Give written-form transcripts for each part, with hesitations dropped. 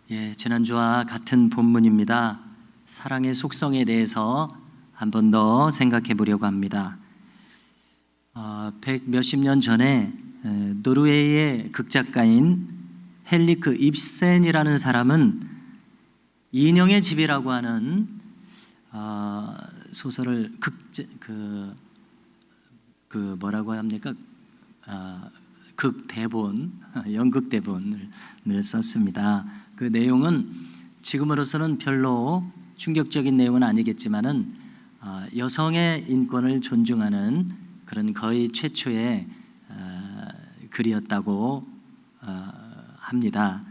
지난주와 같은 본문입니다. 사랑의 속성에 대해서 한 번 더 생각해 보려고 합니다. 백 몇십 년 전에 노르웨이의 극작가인 헨리크 입센이라는 사람은 인형의 집이라고 하는 소설을 뭐라고 합니까? 극대본, 연극 대본을 썼습니다. 그 내용은 지금으로서는 별로 충격적인 내용은 아니겠지만은 여성의 인권을 존중하는 그런 거의 최초의 글이었다고 합니다.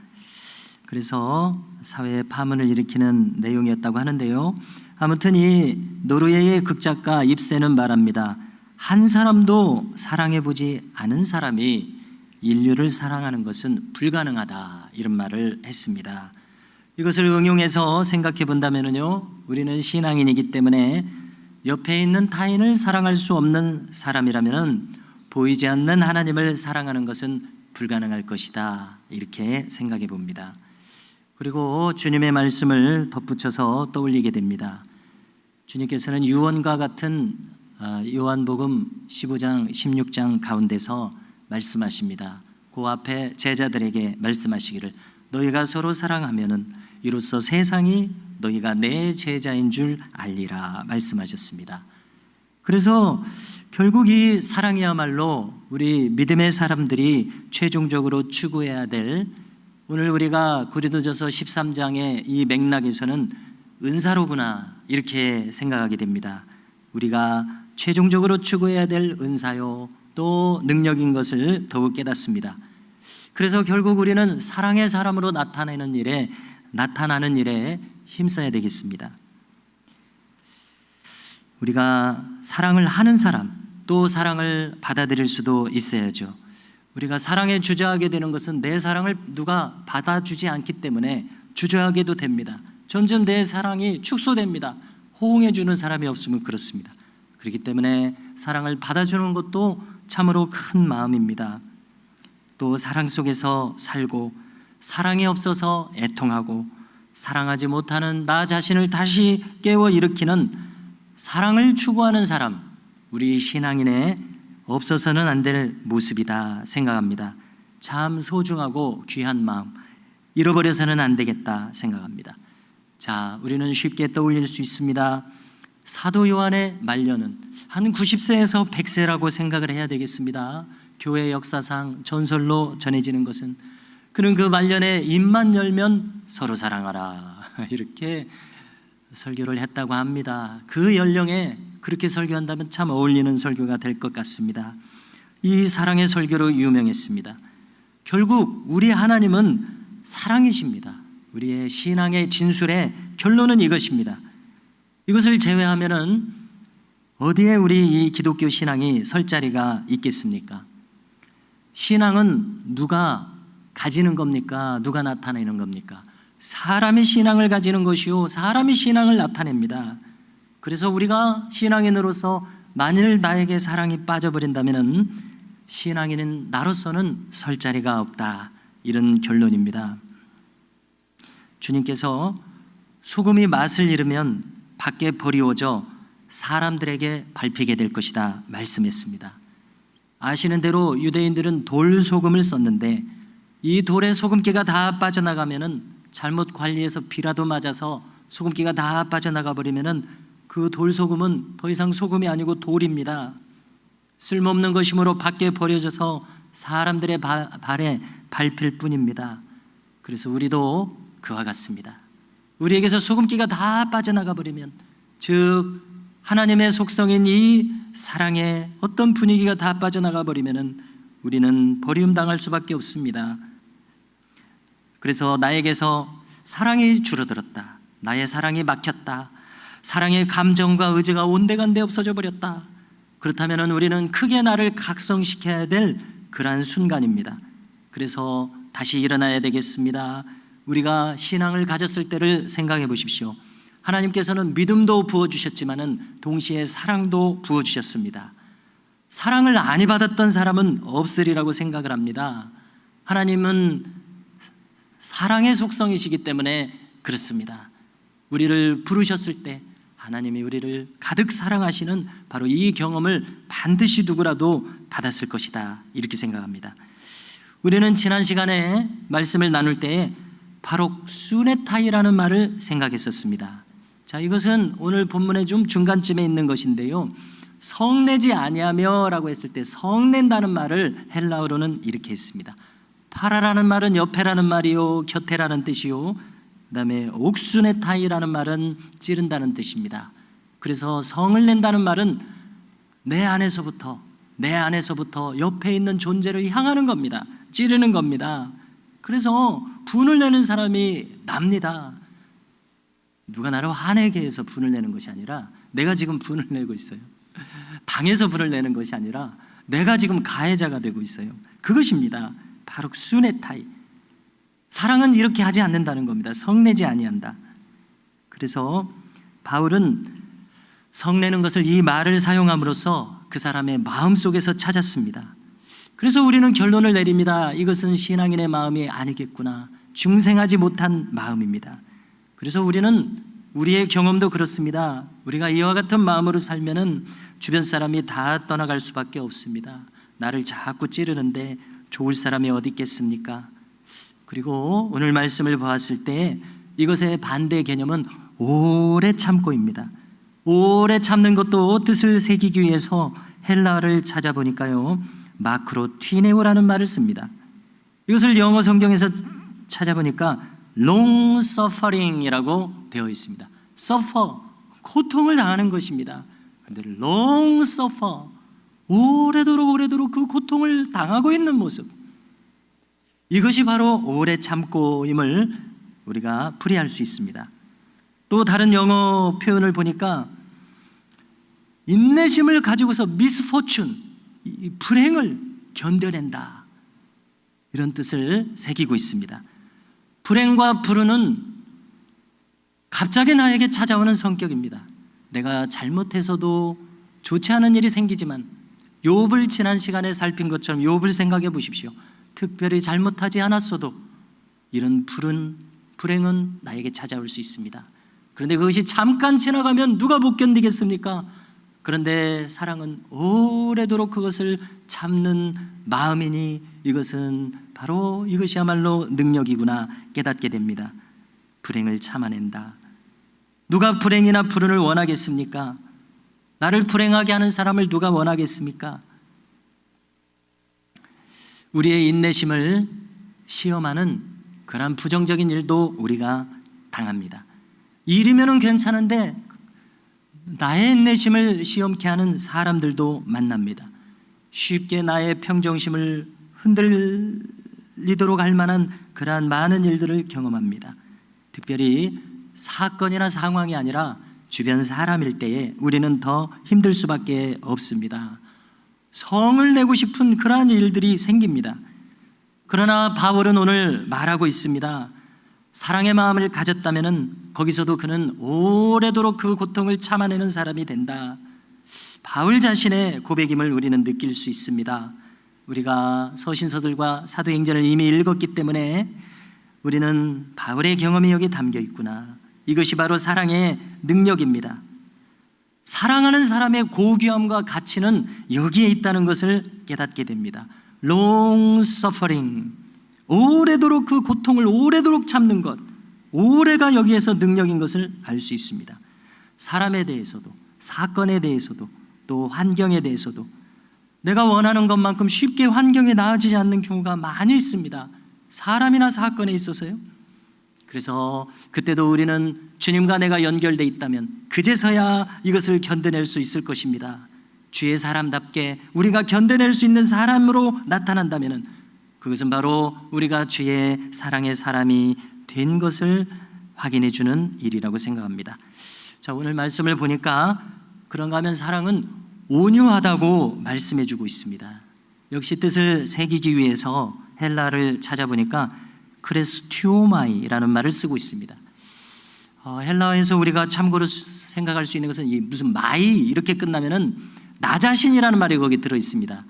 그래서 사회에 파문을 일으키는 내용이었다고 하는데요. 아무튼 이 노르웨이의 극작가 입센은 말합니다. 한 사람도 사랑해보지 않은 사람이 인류를 사랑하는 것은 불가능하다, 이런 말을 했습니다. 이것을 응용해서 생각해 본다면요, 우리는 신앙인이기 때문에 옆에 있는 타인을 사랑할 수 없는 사람이라면 보이지 않는 하나님을 사랑하는 것은 불가능할 것이다, 이렇게 생각해 봅니다. 그리고 주님의 말씀을 덧붙여서 떠올리게 됩니다. 주님께서는 유언과 같은 요한복음 15장 16장 가운데서 말씀하십니다. 그 앞에 제자들에게 말씀하시기를 너희가 서로 사랑하면은 이로써 세상이 너희가 내 제자인 줄 알리라 말씀하셨습니다. 그래서 결국 이 사랑이야말로 우리 믿음의 사람들이 최종적으로 추구해야 될, 오늘 우리가 고린도전서 13장의 이 맥락에서는 은사로구나, 이렇게 생각하게 됩니다. 우리가 최종적으로 추구해야 될 은사요, 또 능력인 것을 더욱 깨닫습니다. 그래서 결국 우리는 사랑의 사람으로 나타나는 일에 힘써야 되겠습니다. 우리가 사랑을 하는 사람, 또 사랑을 받아들일 수도 있어야죠. 우리가 사랑에 주저하게 되는 것은 내 사랑을 누가 받아주지 않기 때문에 주저하게도 됩니다. 점점 내 사랑이 축소됩니다. 호응해 주는 사람이 없으면 그렇습니다. 그렇기 때문에 사랑을 받아주는 것도 참으로 큰 마음입니다. 또 사랑 속에서 살고 사랑이 없어서 애통하고 사랑하지 못하는 나 자신을 다시 깨워 일으키는 사랑을 추구하는 사람, 우리 신앙인에 없어서는 안 될 모습이다 생각합니다. 참 소중하고 귀한 마음, 잃어버려서는 안 되겠다 생각합니다. 자, 우리는 쉽게 떠올릴 수 있습니다. 사도 요한의 말년은 한 90세에서 100세라고 생각을 해야 되겠습니다. 교회 역사상 전설로 전해지는 것은 그는 그 말년에 입만 열면 서로 사랑하라, 이렇게 설교를 했다고 합니다. 그 연령에 그렇게 설교한다면 참 어울리는 설교가 될 것 같습니다. 이 사랑의 설교로 유명했습니다. 결국 우리 하나님은 사랑이십니다. 우리의 신앙의 진술의 결론은 이것입니다. 이것을 제외하면은 어디에 우리 이 기독교 신앙이 설 자리가 있겠습니까? 신앙은 누가 가지는 겁니까? 누가 나타내는 겁니까? 사람이 신앙을 가지는 것이요, 사람이 신앙을 나타냅니다. 그래서 우리가 신앙인으로서 만일 나에게 사랑이 빠져버린다면 신앙인은 나로서는 설 자리가 없다, 이런 결론입니다. 주님께서 소금이 맛을 잃으면 밖에 버리워져 사람들에게 밟히게 될 것이다 말씀했습니다. 아시는 대로 유대인들은 돌 소금을 썼는데 이 돌에 소금기가 다 빠져나가면은, 잘못 관리해서 비라도 맞아서 소금기가 다 빠져나가 버리면은 그 돌 소금은 더 이상 소금이 아니고 돌입니다. 쓸모없는 것이므로 밖에 버려져서 사람들의 발에 밟힐 뿐입니다. 그래서 우리도 그와 같습니다. 우리에게서 소금기가 다 빠져나가 버리면, 즉 하나님의 속성인 이 사랑의 어떤 분위기가 다 빠져나가 버리면은 우리는 버림당할 수밖에 없습니다. 그래서 나에게서 사랑이 줄어들었다, 나의 사랑이 막혔다, 사랑의 감정과 의지가 온데간데 없어져 버렸다, 그렇다면 우리는 크게 나를 각성시켜야 될 그러한 순간입니다. 그래서 다시 일어나야 되겠습니다. 우리가 신앙을 가졌을 때를 생각해 보십시오. 하나님께서는 믿음도 부어주셨지만은 동시에 사랑도 부어주셨습니다. 사랑을 많이 받았던 사람은 없으리라고 생각을 합니다. 하나님은 사랑의 속성이시기 때문에 그렇습니다. 우리를 부르셨을 때 하나님이 우리를 가득 사랑하시는 바로 이 경험을 반드시 누구라도 받았을 것이다, 이렇게 생각합니다. 우리는 지난 시간에 말씀을 나눌 때에 바로 수네타이라는 말을 생각했었습니다. 자, 이것은 오늘 본문의 좀 중간쯤에 있는 것인데요, 성내지 아니하며 라고 했을 때 성낸다는 말을 헬라어로는 이렇게 했습니다. 파라라는 말은 옆에라는 말이요, 곁에라는 뜻이요, 그 다음에 옥수네타이라는 말은 찌른다는 뜻입니다. 그래서 성을 낸다는 말은 내 안에서부터 옆에 있는 존재를 향하는 겁니다. 찌르는 겁니다. 그래서 분을 내는 사람이 납니다. 누가 나를 화내게 해서 분을 내는 것이 아니라 내가 지금 분을 내고 있어요. 당해서 분을 내는 것이 아니라 내가 지금 가해자가 되고 있어요. 그것입니다. 바로 수네타이. 사랑은 이렇게 하지 않는다는 겁니다. 성내지 아니한다. 그래서 바울은 성내는 것을, 이 말을 사용함으로써 그 사람의 마음속에서 찾았습니다. 그래서 우리는 결론을 내립니다. 이것은 신앙인의 마음이 아니겠구나. 중생하지 못한 마음입니다. 그래서 우리는 우리의 경험도 그렇습니다. 우리가 이와 같은 마음으로 살면은 주변 사람이 다 떠나갈 수밖에 없습니다. 나를 자꾸 찌르는데 좋을 사람이 어디 있겠습니까? 그리고 오늘 말씀을 보았을 때 이것의 반대 개념은 오래 참고입니다. 오래 참는 것도 뜻을 새기기 위해서 헬라어를 찾아보니까요, 마크로 튀네오라는 말을 씁니다. 이것을 영어 성경에서 찾아보니까 long suffering이라고 되어 있습니다. suffer, 고통을 당하는 것입니다. 그런데 long suffer, 오래도록 그 고통을 당하고 있는 모습, 이것이 바로 오래 참고임을 우리가 풀이할 수 있습니다. 또 다른 영어 표현을 보니까 인내심을 가지고서 misfortune, 불행을 견뎌낸다, 이런 뜻을 새기고 있습니다. 불행과 불운은 갑자기 나에게 찾아오는 성격입니다. 내가 잘못해서도 좋지 않은 일이 생기지만, 욥을 지난 시간에 살핀 것처럼 욥을 생각해 보십시오. 특별히 잘못하지 않았어도 이런 불행은 나에게 찾아올 수 있습니다. 그런데 그것이 잠깐 지나가면 누가 못 견디겠습니까? 그런데 사랑은 오래도록 그것을 참는 마음이니 이것이야말로 능력이구나 깨닫게 됩니다. 불행을 참아낸다. 누가 불행이나 불운을 원하겠습니까? 나를 불행하게 하는 사람을 누가 원하겠습니까? 우리의 인내심을 시험하는 그런 부정적인 일도 우리가 당합니다. 일이면은 괜찮은데 나의 인내심을 시험케 하는 사람들도 만납니다. 쉽게 나의 평정심을 흔들리도록 할 만한 그러한 많은 일들을 경험합니다. 특별히 사건이나 상황이 아니라 주변 사람일 때에 우리는 더 힘들 수밖에 없습니다. 성을 내고 싶은 그러한 일들이 생깁니다. 그러나 바울은 오늘 말하고 있습니다. 사랑의 마음을 가졌다면 거기서도 그는 오래도록 그 고통을 참아내는 사람이 된다. 바울 자신의 고백임을 우리는 느낄 수 있습니다. 우리가 서신서들과 사도행전을 이미 읽었기 때문에 우리는 바울의 경험이 여기 담겨 있구나. 이것이 바로 사랑의 능력입니다. 사랑하는 사람의 고귀함과 가치는 여기에 있다는 것을 깨닫게 됩니다. long suffering, 오래도록 그 고통을 오래도록 참는 것, 오래가 여기에서 능력인 것을 알 수 있습니다. 사람에 대해서도, 사건에 대해서도, 또 환경에 대해서도 내가 원하는 것만큼 쉽게 환경에 나아지지 않는 경우가 많이 있습니다. 사람이나 사건에 있어서요. 그래서 그때도 우리는 주님과 내가 연결되어 있다면 그제서야 이것을 견뎌낼 수 있을 것입니다. 주의 사람답게 우리가 견뎌낼 수 있는 사람으로 나타난다면 그것은 바로 우리가 주의 사랑의 사람이 된 것을 확인해 주는 일이라고 생각합니다. 자, 오늘 말씀을 보니까 그런가 하면 사랑은 온유하다고 말씀해 주고 있습니다. 역시 뜻을 새기기 위해서 헬라를 찾아보니까 크레스튜오마이라는 말을 쓰고 있습니다. 헬라어에서 우리가 참고로 생각할 수 있는 것은 무슨 마이 이렇게 끝나면은 나 자신이라는 말이 거기 들어 있습니다.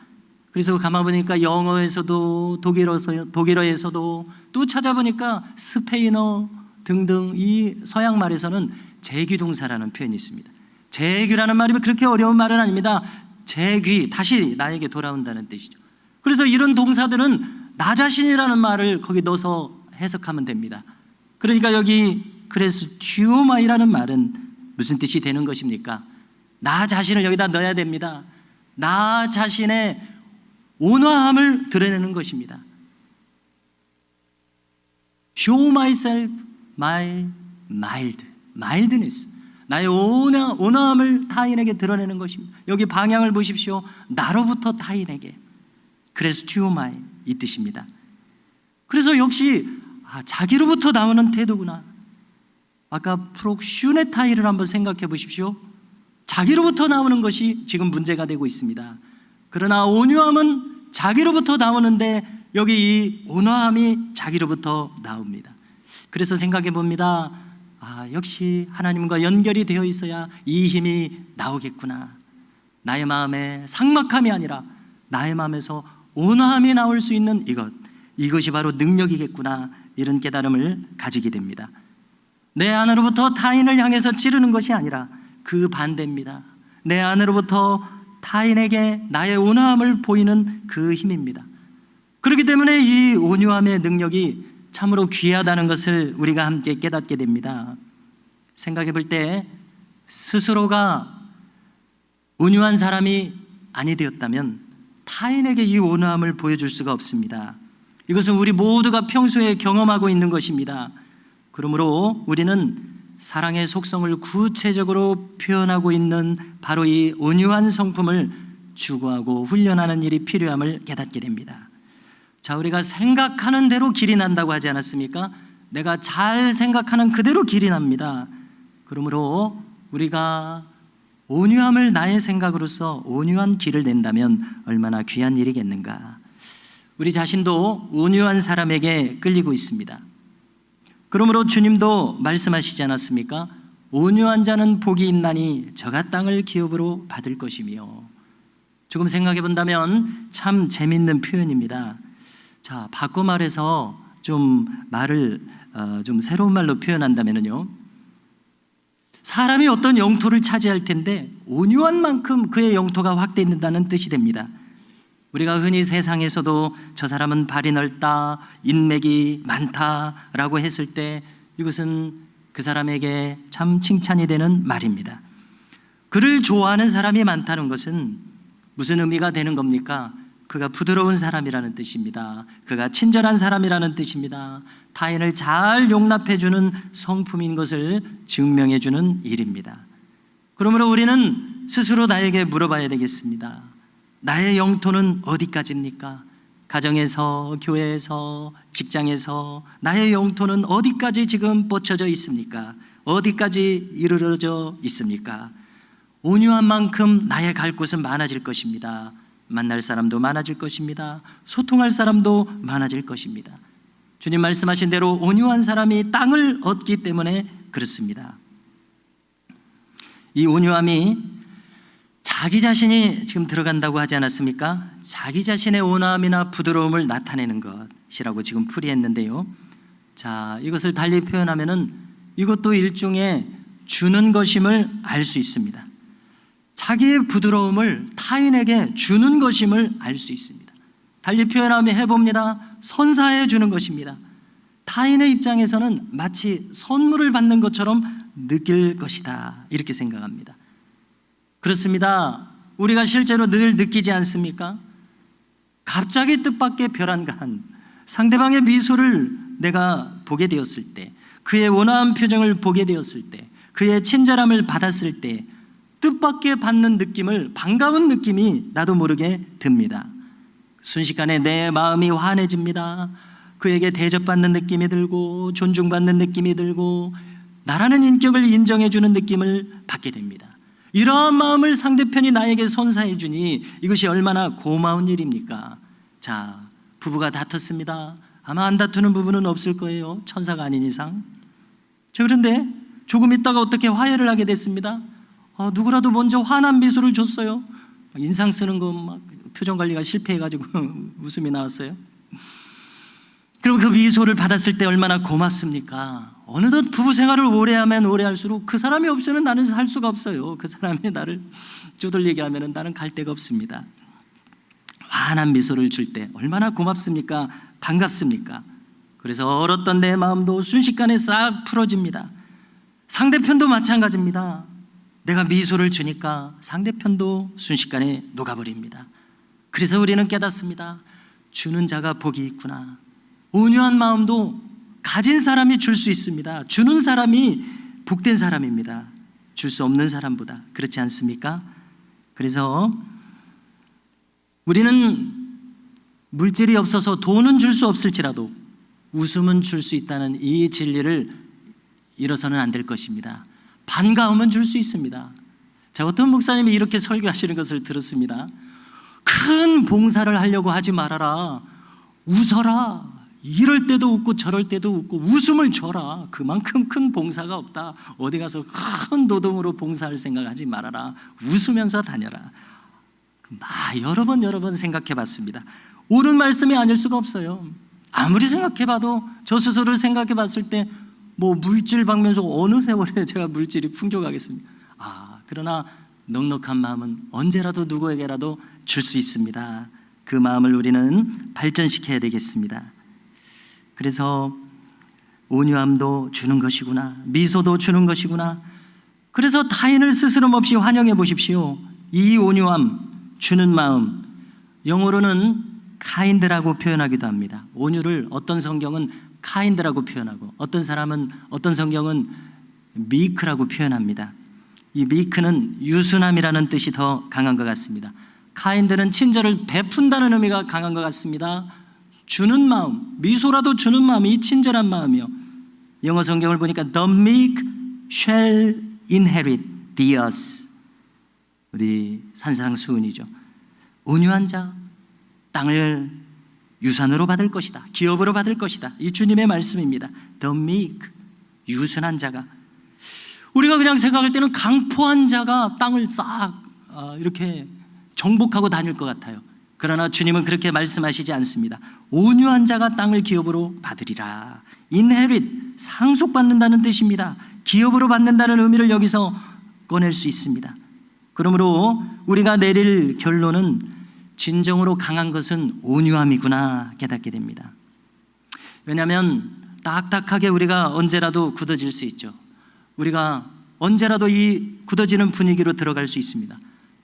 그래서 가만 보니까 영어에서도 독일어에서도 또 찾아보니까 스페인어 등등 이 서양 말에서는 재귀동사라는 표현이 있습니다. 재귀라는 말이 그렇게 어려운 말은 아닙니다. 재귀, 다시 나에게 돌아온다는 뜻이죠. 그래서 이런 동사들은 나 자신이라는 말을 거기 넣어서 해석하면 됩니다. 그러니까 여기 그래서 튜마이라는 말은 무슨 뜻이 되는 것입니까? 나 자신을 여기다 넣어야 됩니다. 나 자신의 온화함을 드러내는 것입니다. Show myself my mildness. 나의 온화함을 타인에게 드러내는 것입니다. 여기 방향을 보십시오. 나로부터 타인에게. 그래서 튜마이 이 뜻입니다. 그래서 역시 자기로부터 나오는 태도구나. 아까 프록슈네타이를 한번 생각해 보십시오. 자기로부터 나오는 것이 지금 문제가 되고 있습니다. 그러나 온유함은 자기로부터 나오는데 여기 이 온화함이 자기로부터 나옵니다. 그래서 생각해 봅니다. 역시 하나님과 연결이 되어 있어야 이 힘이 나오겠구나. 나의 마음에 삭막함이 아니라 나의 마음에서 온화함이 나올 수 있는 이것이 바로 능력이겠구나. 이런 깨달음을 가지게 됩니다. 내 안으로부터 타인을 향해서 찌르는 것이 아니라 그 반대입니다. 내 안으로부터 타인에게 나의 온화함을 보이는 그 힘입니다. 그렇기 때문에 이 온유함의 능력이 참으로 귀하다는 것을 우리가 함께 깨닫게 됩니다. 생각해 볼 때 스스로가 온유한 사람이 아니 되었다면 타인에게 이 온화함을 보여줄 수가 없습니다. 이것은 우리 모두가 평소에 경험하고 있는 것입니다. 그러므로 우리는 사랑의 속성을 구체적으로 표현하고 있는 바로 이 온유한 성품을 추구하고 훈련하는 일이 필요함을 깨닫게 됩니다. 자, 우리가 생각하는 대로 길이 난다고 하지 않았습니까? 내가 잘 생각하는 그대로 길이 납니다. 그러므로 우리가 온유함을 나의 생각으로서 온유한 길을 낸다면 얼마나 귀한 일이겠는가. 우리 자신도 온유한 사람에게 끌리고 있습니다. 그러므로 주님도 말씀하시지 않았습니까? 온유한 자는 복이 있나니 저가 땅을 기업으로 받을 것이며. 조금 생각해 본다면 참 재밌는 표현입니다. 자, 바꿔 말해서 좀 말을 좀 새로운 말로 표현한다면요, 사람이 어떤 영토를 차지할 텐데 온유한 만큼 그의 영토가 확대된다는 뜻이 됩니다. 우리가 흔히 세상에서도 저 사람은 발이 넓다, 인맥이 많다라고 했을 때 이것은 그 사람에게 참 칭찬이 되는 말입니다. 그를 좋아하는 사람이 많다는 것은 무슨 의미가 되는 겁니까? 그가 부드러운 사람이라는 뜻입니다. 그가 친절한 사람이라는 뜻입니다. 타인을 잘 용납해주는 성품인 것을 증명해주는 일입니다. 그러므로 우리는 스스로 나에게 물어봐야 되겠습니다. 나의 영토는 어디까지입니까? 가정에서, 교회에서, 직장에서 나의 영토는 어디까지 지금 뻗쳐져 있습니까? 어디까지 이르러져 있습니까? 온유한 만큼 나의 갈 곳은 많아질 것입니다. 만날 사람도 많아질 것입니다. 소통할 사람도 많아질 것입니다. 주님 말씀하신 대로 온유한 사람이 땅을 얻기 때문에 그렇습니다. 이 온유함이 자기 자신이 지금 들어간다고 하지 않았습니까? 자기 자신의 온화함이나 부드러움을 나타내는 것이라고 지금 풀이했는데요. 자, 이것을 달리 표현하면은 이것도 일종의 주는 것임을 알 수 있습니다. 자기의 부드러움을 타인에게 주는 것임을 알 수 있습니다. 달리 표현하면 해봅니다. 선사해 주는 것입니다. 타인의 입장에서는 마치 선물을 받는 것처럼 느낄 것이다, 이렇게 생각합니다. 그렇습니다. 우리가 실제로 늘 느끼지 않습니까? 갑자기 뜻밖의 별 한간, 상대방의 미소를 내가 보게 되었을 때, 그의 온화한 표정을 보게 되었을 때, 그의 친절함을 받았을 때 뜻밖의 받는 느낌을, 반가운 느낌이 나도 모르게 듭니다. 순식간에 내 마음이 환해집니다. 그에게 대접받는 느낌이 들고 존중받는 느낌이 들고 나라는 인격을 인정해주는 느낌을 받게 됩니다. 이러한 마음을 상대편이 나에게 선사해 주니 이것이 얼마나 고마운 일입니까? 자, 부부가 다퉜습니다. 아마 안 다투는 부부는 없을 거예요. 천사가 아닌 이상. 자, 그런데 조금 있다가 어떻게 화해를 하게 됐습니다. 누구라도 먼저 환한 미소를 줬어요. 인상 쓰는 거 막 표정 관리가 실패해가지고 웃음이 나왔어요. 그리고 그 미소를 받았을 때 얼마나 고맙습니까? 어느덧 부부 생활을 오래 하면 오래 할수록 그 사람이 없으면 나는 살 수가 없어요. 그 사람이 나를 쪼들리게 하면 나는 갈 데가 없습니다. 환한 미소를 줄 때 얼마나 고맙습니까? 반갑습니까? 그래서 얼었던 내 마음도 순식간에 싹 풀어집니다. 상대편도 마찬가지입니다. 내가 미소를 주니까 상대편도 순식간에 녹아버립니다. 그래서 우리는 깨닫습니다. 주는 자가 복이 있구나. 온유한 마음도 가진 사람이 줄 수 있습니다. 주는 사람이 복된 사람입니다. 줄 수 없는 사람보다. 그렇지 않습니까? 그래서 우리는 물질이 없어서 돈은 줄 수 없을지라도 웃음은 줄 수 있다는 이 진리를 잃어서는 안 될 것입니다. 반가움은 줄 수 있습니다. 자, 어떤 목사님이 이렇게 설교하시는 것을 들었습니다. 큰 봉사를 하려고 하지 말아라. 웃어라. 이럴 때도 웃고 저럴 때도 웃고 웃음을 줘라. 그만큼 큰 봉사가 없다. 어디 가서 큰 노동으로 봉사할 생각하지 말아라. 웃으면서 다녀라. 여러 번 생각해 봤습니다. 옳은 말씀이 아닐 수가 없어요. 아무리 생각해 봐도 저 스스로를 생각해 봤을 때 물질 방면서 어느 세월에 제가 물질이 풍족하겠습니까? 그러나 넉넉한 마음은 언제라도 누구에게라도 줄 수 있습니다. 그 마음을 우리는 발전시켜야 되겠습니다. 그래서 온유함도 주는 것이구나. 미소도 주는 것이구나. 그래서 타인을 스스럼 없이 환영해 보십시오. 이 온유함, 주는 마음, 영어로는 kind라고 표현하기도 합니다. 온유를 어떤 성경은 kind라고 표현하고 어떤 성경은 meek라고 표현합니다. 이 meek는 유순함이라는 뜻이 더 강한 것 같습니다. kind는 친절을 베푼다는 의미가 강한 것 같습니다. 주는 마음, 미소라도 주는 마음이 친절한 마음이요. 영어 성경을 보니까 the meek shall inherit the earth. 우리 산상수훈이죠. 온유한 자, 땅을 유산으로 받을 것이다. 기업으로 받을 것이다. 이 주님의 말씀입니다. The meek, 유순한 자가. 우리가 그냥 생각할 때는 강포한 자가 땅을 싹 이렇게 정복하고 다닐 것 같아요. 그러나 주님은 그렇게 말씀하시지 않습니다. 온유한 자가 땅을 기업으로 받으리라. inherit, 상속받는다는 뜻입니다. 기업으로 받는다는 의미를 여기서 꺼낼 수 있습니다. 그러므로 우리가 내릴 결론은 진정으로 강한 것은 온유함이구나 깨닫게 됩니다. 왜냐하면 딱딱하게 우리가 언제라도 굳어질 수 있죠. 우리가 언제라도 이 굳어지는 분위기로 들어갈 수 있습니다.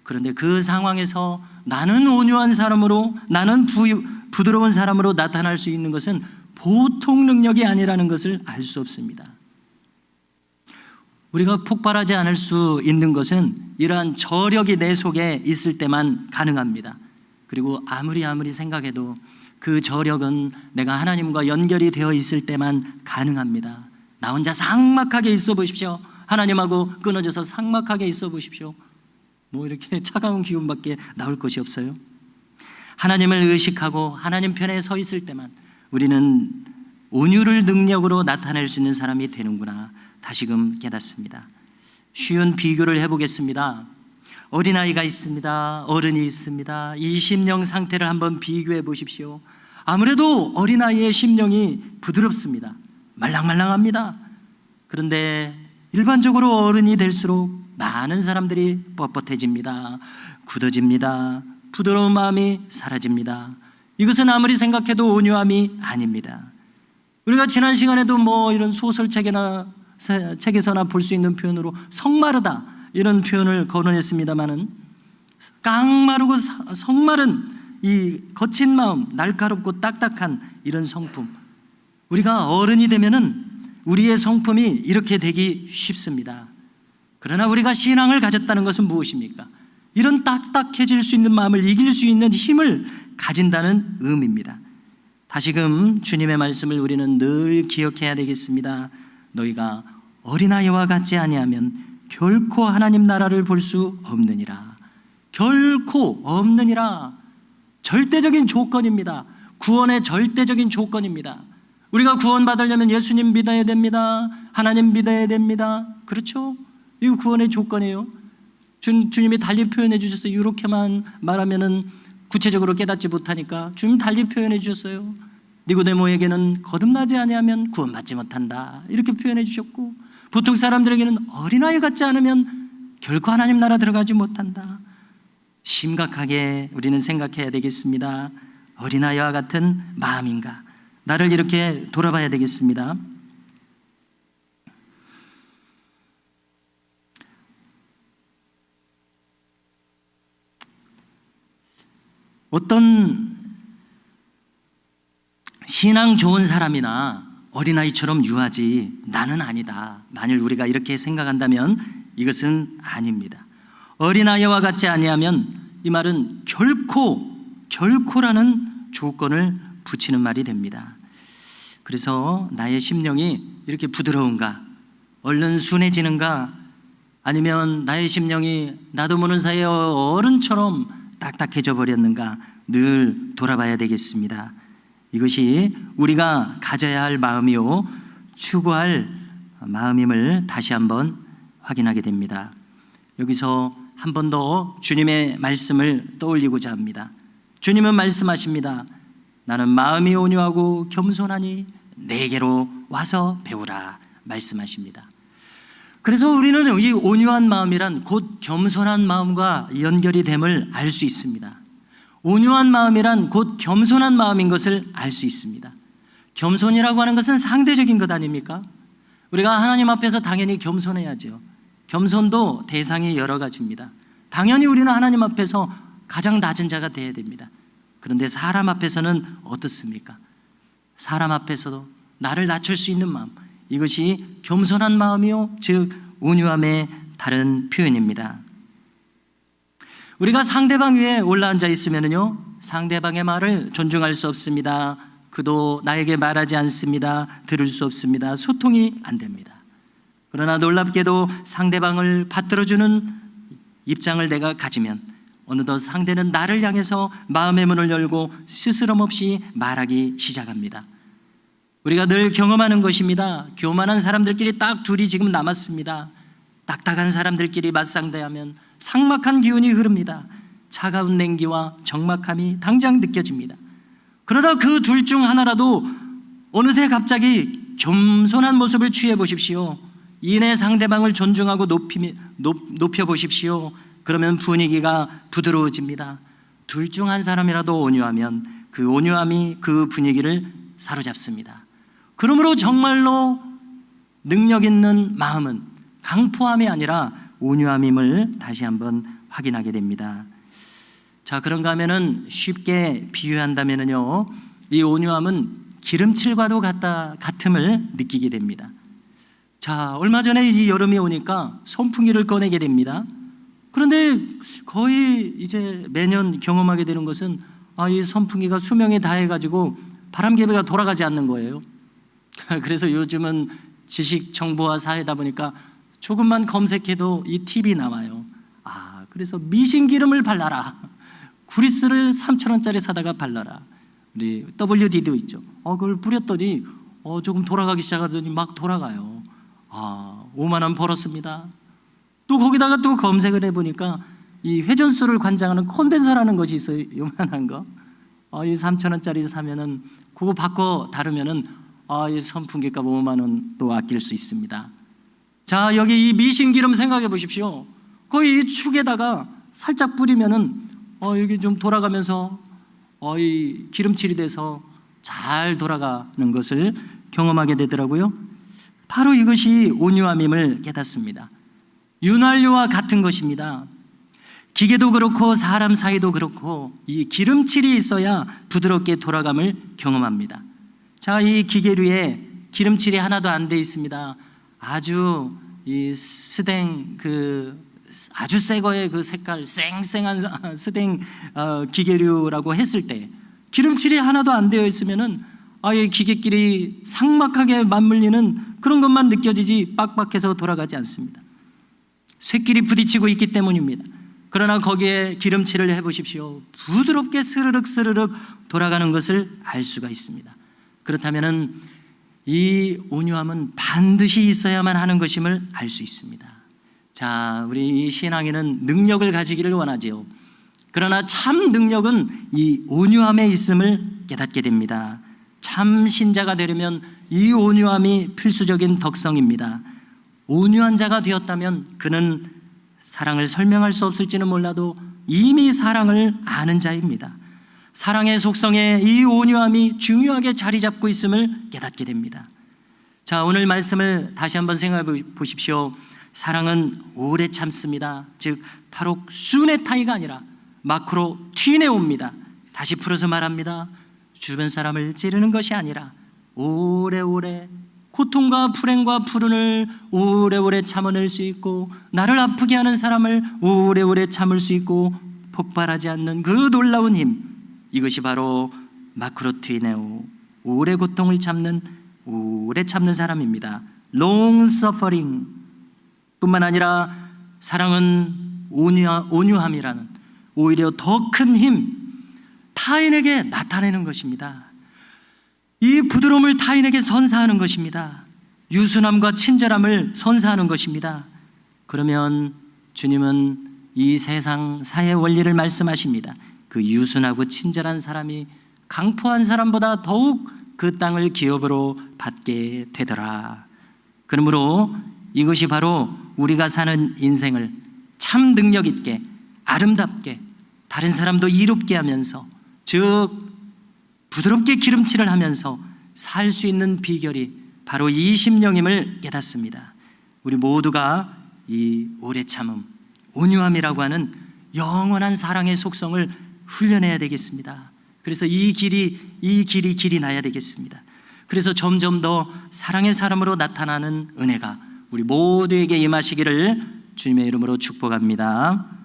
그런데 그 상황에서 나는 온유한 사람으로, 나는 부드러운 사람으로 나타날 수 있는 것은 보통 능력이 아니라는 것을 알 수 없습니다. 우리가 폭발하지 않을 수 있는 것은 이러한 저력이 내 속에 있을 때만 가능합니다. 그리고 아무리 생각해도 그 저력은 내가 하나님과 연결이 되어 있을 때만 가능합니다. 나 혼자 삭막하게 있어 보십시오. 하나님하고 끊어져서 삭막하게 있어 보십시오. 이렇게 차가운 기운밖에 나올 것이 없어요. 하나님을 의식하고 하나님 편에 서 있을 때만 우리는 온유를 능력으로 나타낼 수 있는 사람이 되는구나 다시금 깨닫습니다. 쉬운 비교를 해보겠습니다. 어린아이가 있습니다. 어른이 있습니다. 이 심령 상태를 한번 비교해 보십시오. 아무래도 어린아이의 심령이 부드럽습니다. 말랑말랑합니다. 그런데 일반적으로 어른이 될수록 많은 사람들이 뻣뻣해집니다. 굳어집니다. 부드러운 마음이 사라집니다. 이것은 아무리 생각해도 온유함이 아닙니다. 우리가 지난 시간에도 이런 책에서나 볼 수 있는 표현으로 성마르다 이런 표현을 거론했습니다마는 깡마르고 성마른 이 거친 마음, 날카롭고 딱딱한 이런 성품, 우리가 어른이 되면은 우리의 성품이 이렇게 되기 쉽습니다. 그러나 우리가 신앙을 가졌다는 것은 무엇입니까? 이런 딱딱해질 수 있는 마음을 이길 수 있는 힘을 가진다는 의미입니다. 다시금 주님의 말씀을 우리는 늘 기억해야 되겠습니다. 너희가 어린아이와 같지 아니하면 결코 하나님 나라를 볼 수 없느니라. 결코 없느니라. 절대적인 조건입니다. 구원의 절대적인 조건입니다. 우리가 구원받으려면 예수님 믿어야 됩니다. 하나님 믿어야 됩니다. 그렇죠? 이거 구원의 조건이에요. 주님이 달리 표현해 주셔서 이렇게만 말하면은 구체적으로 깨닫지 못하니까 주님 달리 표현해 주셨어요. 니고데모에게는 거듭나지 아니하면 구원받지 못한다, 이렇게 표현해 주셨고, 보통 사람들에게는 어린아이 같지 않으면 결코 하나님 나라 들어가지 못한다. 심각하게 우리는 생각해야 되겠습니다. 어린아이와 같은 마음인가? 나를 이렇게 돌아봐야 되겠습니다. 어떤 신앙 좋은 사람이나 어린아이처럼 유하지 나는 아니다, 만일 우리가 이렇게 생각한다면 이것은 아닙니다. 어린아이와 같지 아니하면, 이 말은 결코라는 조건을 붙이는 말이 됩니다. 그래서 나의 심령이 이렇게 부드러운가, 얼른 순해지는가, 아니면 나의 심령이 나도 모르는 사이에 어른처럼 딱딱해져 버렸는가, 늘 돌아봐야 되겠습니다. 이것이 우리가 가져야 할 마음이요, 추구할 마음임을 다시 한번 확인하게 됩니다. 여기서 한 번 더 주님의 말씀을 떠올리고자 합니다. 주님은 말씀하십니다. 나는 마음이 온유하고 겸손하니 내게로 와서 배우라, 말씀하십니다. 그래서 우리는 이 온유한 마음이란 곧 겸손한 마음과 연결이 됨을 알 수 있습니다. 온유한 마음이란 곧 겸손한 마음인 것을 알 수 있습니다. 겸손이라고 하는 것은 상대적인 것 아닙니까? 우리가 하나님 앞에서 당연히 겸손해야죠. 겸손도 대상이 여러 가지입니다. 당연히 우리는 하나님 앞에서 가장 낮은 자가 되어야 됩니다. 그런데 사람 앞에서는 어떻습니까? 사람 앞에서도 나를 낮출 수 있는 마음, 이것이 겸손한 마음이요, 즉 온유함의 다른 표현입니다. 우리가 상대방 위에 올라앉아 있으면요, 상대방의 말을 존중할 수 없습니다. 그도 나에게 말하지 않습니다. 들을 수 없습니다. 소통이 안 됩니다. 그러나 놀랍게도 상대방을 받들어주는 입장을 내가 가지면 어느덧 상대는 나를 향해서 마음의 문을 열고 스스럼 없이 말하기 시작합니다. 우리가 늘 경험하는 것입니다. 교만한 사람들끼리 딱 둘이 지금 남았습니다. 딱딱한 사람들끼리 맞상대하면 삭막한 기운이 흐릅니다. 차가운 냉기와 적막함이 당장 느껴집니다. 그러다 그 둘 중 하나라도 어느새 갑자기 겸손한 모습을 취해 보십시오. 이내 상대방을 존중하고 높여보십시오. 그러면 분위기가 부드러워집니다. 둘 중 한 사람이라도 온유하면 그 온유함이 그 분위기를 사로잡습니다. 그러므로 정말로 능력 있는 마음은 강포함이 아니라 온유함임을 다시 한번 확인하게 됩니다. 자, 그런가 하면은 쉽게 비유한다면요, 이 온유함은 기름칠과도 같음을 느끼게 됩니다. 자, 얼마 전에 이 여름이 오니까 선풍기를 꺼내게 됩니다. 그런데 거의 이제 매년 경험하게 되는 것은 이 선풍기가 수명이 다해가지고 바람개비가 돌아가지 않는 거예요. 그래서 요즘은 지식 정보화 사회다 보니까 조금만 검색해도 이 팁이 나와요. 그래서 미신기름을 발라라. 구리스를 3,000원짜리 사다가 발라라. 우리 WD도 있죠. 그걸 뿌렸더니 조금 돌아가기 시작하더니 막 돌아가요. 5만 원 벌었습니다. 또 거기다가 또 검색을 해보니까 이 회전수를 관장하는 콘덴서라는 것이 있어요. 요만한 거. 이 3,000원짜리 사면은 그거 바꿔 다르면은 이 선풍기값 5만 원 또 아낄 수 있습니다. 자, 여기 이 미신기름 생각해 보십시오. 거의 이 축에다가 살짝 뿌리면은 이렇게 좀 돌아가면서 이 기름칠이 돼서 잘 돌아가는 것을 경험하게 되더라고요. 바로 이것이 온유함임을 깨닫습니다. 윤활유와 같은 것입니다. 기계도 그렇고 사람 사이도 그렇고 이 기름칠이 있어야 부드럽게 돌아감을 경험합니다. 자, 이 기계류에 기름칠이 하나도 안 돼 있습니다. 아주 이 스댕 아주 새 거의 그 색깔 쌩쌩한 스댕 기계류라고 했을 때 기름칠이 하나도 안 되어 있으면은 이 기계끼리 삭막하게 맞물리는 그런 것만 느껴지지 빡빡해서 돌아가지 않습니다. 쇠끼리 부딪히고 있기 때문입니다. 그러나 거기에 기름칠을 해보십시오. 부드럽게 스르륵 스르륵 돌아가는 것을 알 수가 있습니다. 그렇다면은 이 온유함은 반드시 있어야만 하는 것임을 알 수 있습니다. 자, 우리 이 신앙인은 능력을 가지기를 원하지요. 그러나 참 능력은 이 온유함에 있음을 깨닫게 됩니다. 참 신자가 되려면 이 온유함이 필수적인 덕성입니다. 온유한 자가 되었다면 그는 사랑을 설명할 수 없을지는 몰라도 이미 사랑을 아는 자입니다. 사랑의 속성에 이 온유함이 중요하게 자리 잡고 있음을 깨닫게 됩니다. 자, 오늘 말씀을 다시 한번 생각해 보십시오. 사랑은 오래 참습니다. 즉 바로 수네타이가 아니라 마크로 튀내옵니다. 다시 풀어서 말합니다. 주변 사람을 찌르는 것이 아니라 오래오래 고통과 불행과 불운을 오래오래 참아낼 수 있고, 나를 아프게 하는 사람을 오래오래 참을 수 있고 폭발하지 않는 그 놀라운 힘, 이것이 바로 마크로 튀네오, 오래 고통을 참는, 오래 참는 사람입니다. long suffering 뿐만 아니라 사랑은 온유함이라는 오히려 더 큰 힘, 타인에게 나타내는 것입니다. 이 부드러움을 타인에게 선사하는 것입니다. 유순함과 친절함을 선사하는 것입니다. 그러면 주님은 이 세상 사회 원리를 말씀하십니다. 그 유순하고 친절한 사람이 강포한 사람보다 더욱 그 땅을 기업으로 받게 되더라. 그러므로 이것이 바로 우리가 사는 인생을 참 능력 있게, 아름답게, 다른 사람도 이롭게 하면서, 즉 부드럽게 기름칠을 하면서 살 수 있는 비결이 바로 이 심령임을 깨닫습니다. 우리 모두가 이 오래 참음, 온유함이라고 하는 영원한 사랑의 속성을 훈련해야 되겠습니다. 그래서 이 길이 나야 되겠습니다. 그래서 점점 더 사랑의 사람으로 나타나는 은혜가 우리 모두에게 임하시기를 주님의 이름으로 축복합니다.